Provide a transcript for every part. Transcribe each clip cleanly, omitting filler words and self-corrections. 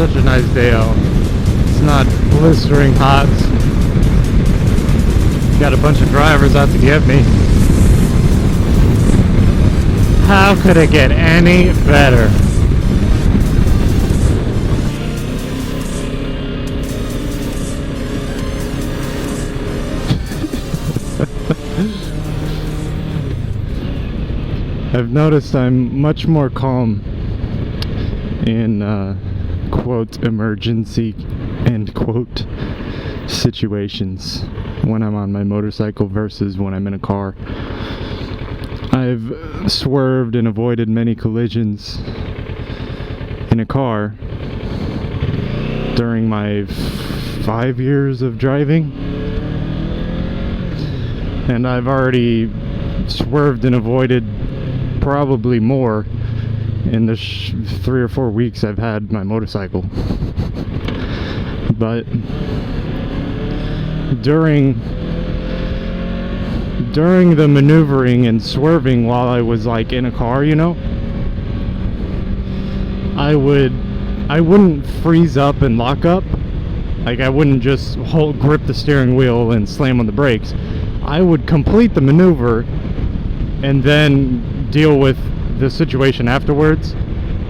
such a nice day out. It's not blistering hot. Got a bunch of drivers out to get me. How could it get any better? I've noticed I'm much more calm in quote emergency end quote situations when I'm on my motorcycle versus when I'm in a car. I've swerved and avoided many collisions in a car during my 5 years of driving, and I've already swerved and avoided probably more in the 3 or 4 weeks I've had my motorcycle. But during the maneuvering and swerving while I was like in a car, you know, I wouldn't freeze up and lock up. Like, I wouldn't just grip the steering wheel and slam on the brakes. I would complete the maneuver and then deal with the situation afterwards.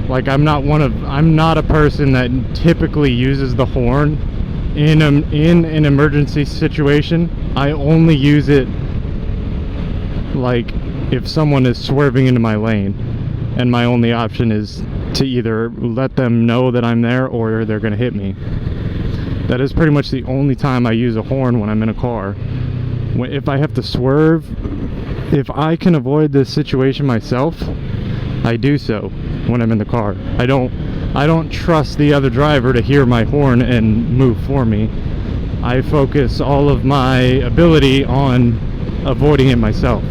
Like, I'm not a person that typically uses the horn in an emergency situation. I only use it like if someone is swerving into my lane and my only option is to either let them know that I'm there or they're gonna hit me. That is pretty much the only time I use a horn when I'm in a car. If I have to swerve, if I can avoid this situation myself, I do so when I'm in the car. I don't trust the other driver to hear my horn and move for me. I focus all of my ability on avoiding it myself.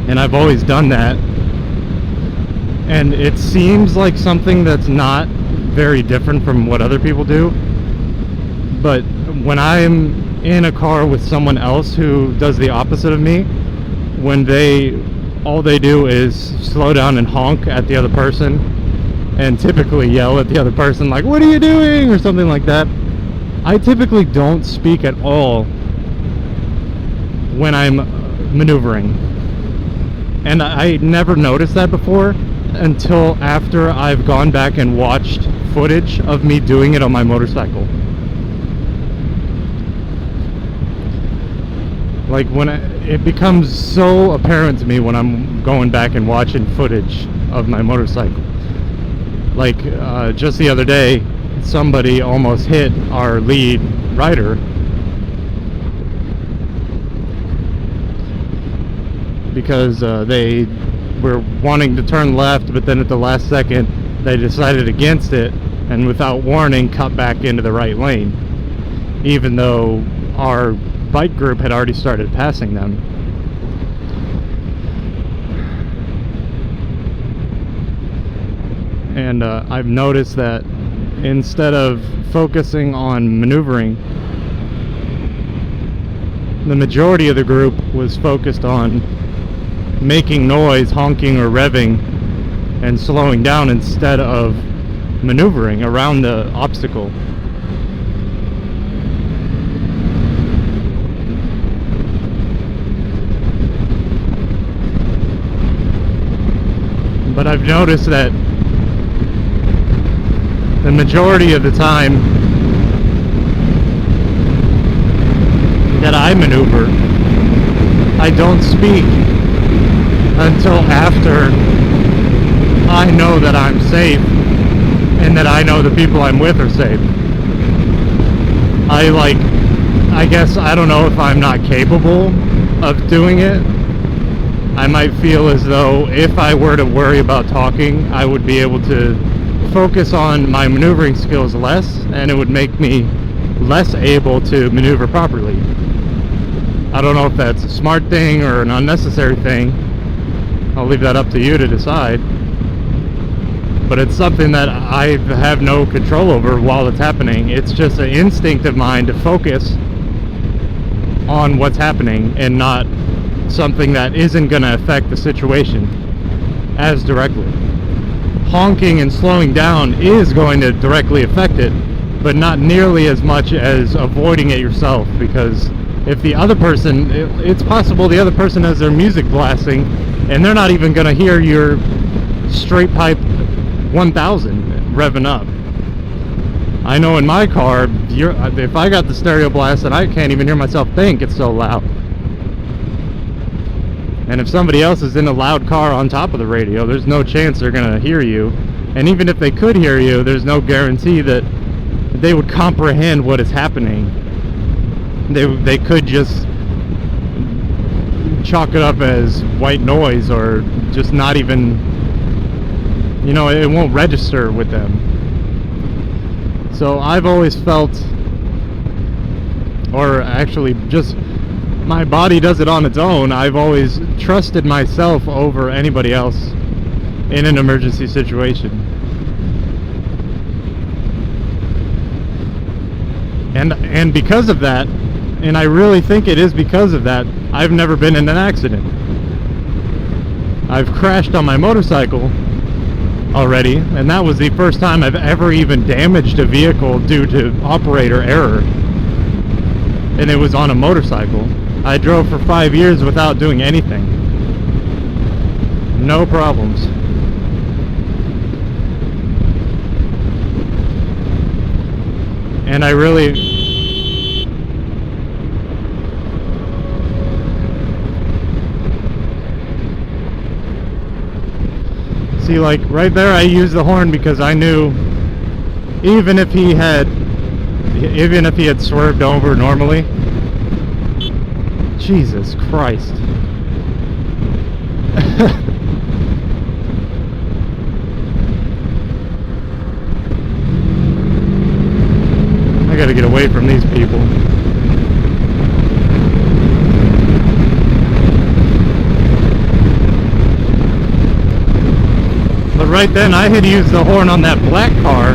And I've always done that. And it seems like something that's not very different from what other people do. But when I'm in a car with someone else who does the opposite of me, when all they do is slow down and honk at the other person and typically yell at the other person like, "What are you doing?" or something like that. I typically don't speak at all when I'm maneuvering. And I never noticed that before until after I've gone back and watched footage of me doing it on my motorcycle. Like, it becomes so apparent to me when I'm going back and watching footage of my motorcycle. Like, just the other day, somebody almost hit our lead rider because they were wanting to turn left, but then at the last second they decided against it and without warning cut back into the right lane, even though our bike group had already started passing them. And I've noticed that instead of focusing on maneuvering, the majority of the group was focused on making noise, honking or revving, and slowing down instead of maneuvering around the obstacle. But I've noticed that the majority of the time that I maneuver, I don't speak until after I know that I'm safe and that I know the people I'm with are safe. I guess I don't know if I'm not capable of doing it. I might feel as though if I were to worry about talking, I would be able to focus on my maneuvering skills less, and it would make me less able to maneuver properly. I don't know if that's a smart thing or an unnecessary thing. I'll leave that up to you to decide. But it's something that I have no control over while it's happening. It's just an instinct of mine to focus on what's happening and not something that isn't going to affect the situation as directly. honking and slowing down is going to directly affect it, but not nearly as much as avoiding it yourself, because if the other person, it's possible the other person has their music blasting and they're not even going to hear your straight pipe 1000 revving up. I know in my car, if I got the stereo blasted, I can't even hear myself think, it's so loud. And if somebody else is in a loud car on top of the radio, there's no chance they're going to hear you. And even if they could hear you, there's no guarantee that they would comprehend what is happening. They could just chalk it up as white noise, or just not even, you know, it won't register with them. So I've always felt, or actually just my body does it on its own, I've always trusted myself over anybody else in an emergency situation. And because of that, and I really think it is because of that, I've never been in an accident. I've crashed on my motorcycle already, and that was the first time I've ever even damaged a vehicle due to operator error. And it was on a motorcycle. I drove for 5 years without doing anything. No problems. And I really... See, like, right there I used the horn because I knew even if he had swerved over normally, Jesus Christ. I gotta get away from these people. But right then I had used the horn on that black car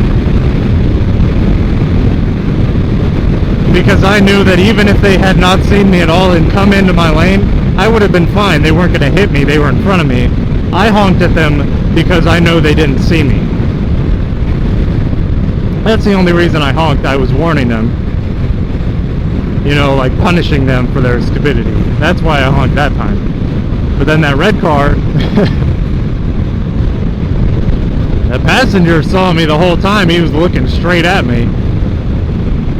because I knew that even if they had not seen me at all and come into my lane, I would have been fine. They weren't going to hit me. They were in front of me. I honked at them because I know they didn't see me. That's the only reason I honked. I was warning them. You know, like punishing them for their stupidity. That's why I honked that time. But then that red car... The passenger saw me the whole time. He was looking straight at me.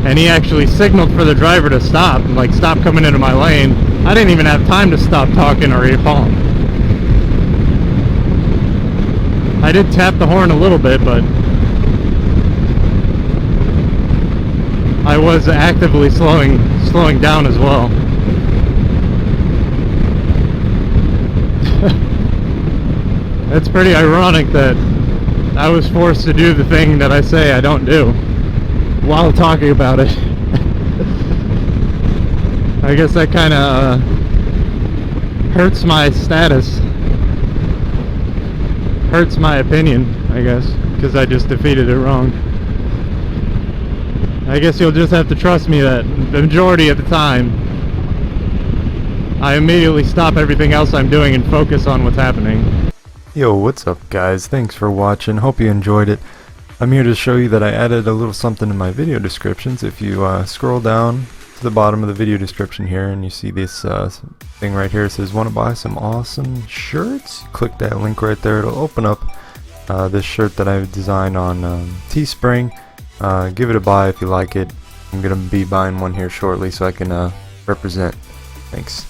And he actually signaled for the driver to stop. Like, stop coming into my lane. I didn't even have time to stop talking or honk. I did tap the horn a little bit, but I was actively slowing down as well. It's pretty ironic that I was forced to do the thing that I say I don't do while talking about it. I guess that kind of hurts my status, hurts my opinion, I guess, because I just defeated it wrong. I guess you'll just have to trust me that the majority of the time I immediately stop everything else I'm doing and focus on what's happening. Yo, what's up guys? Thanks for watching. Hope you enjoyed it. I'm here to show you that I added a little something in my video descriptions. If you scroll down to the bottom of the video description here and you see this thing right here, it says want to buy some awesome shirts? Click that link right there. It'll open up this shirt that I've designed on Teespring. Give it a buy if you like it. I'm going to be buying one here shortly so I can represent. Thanks.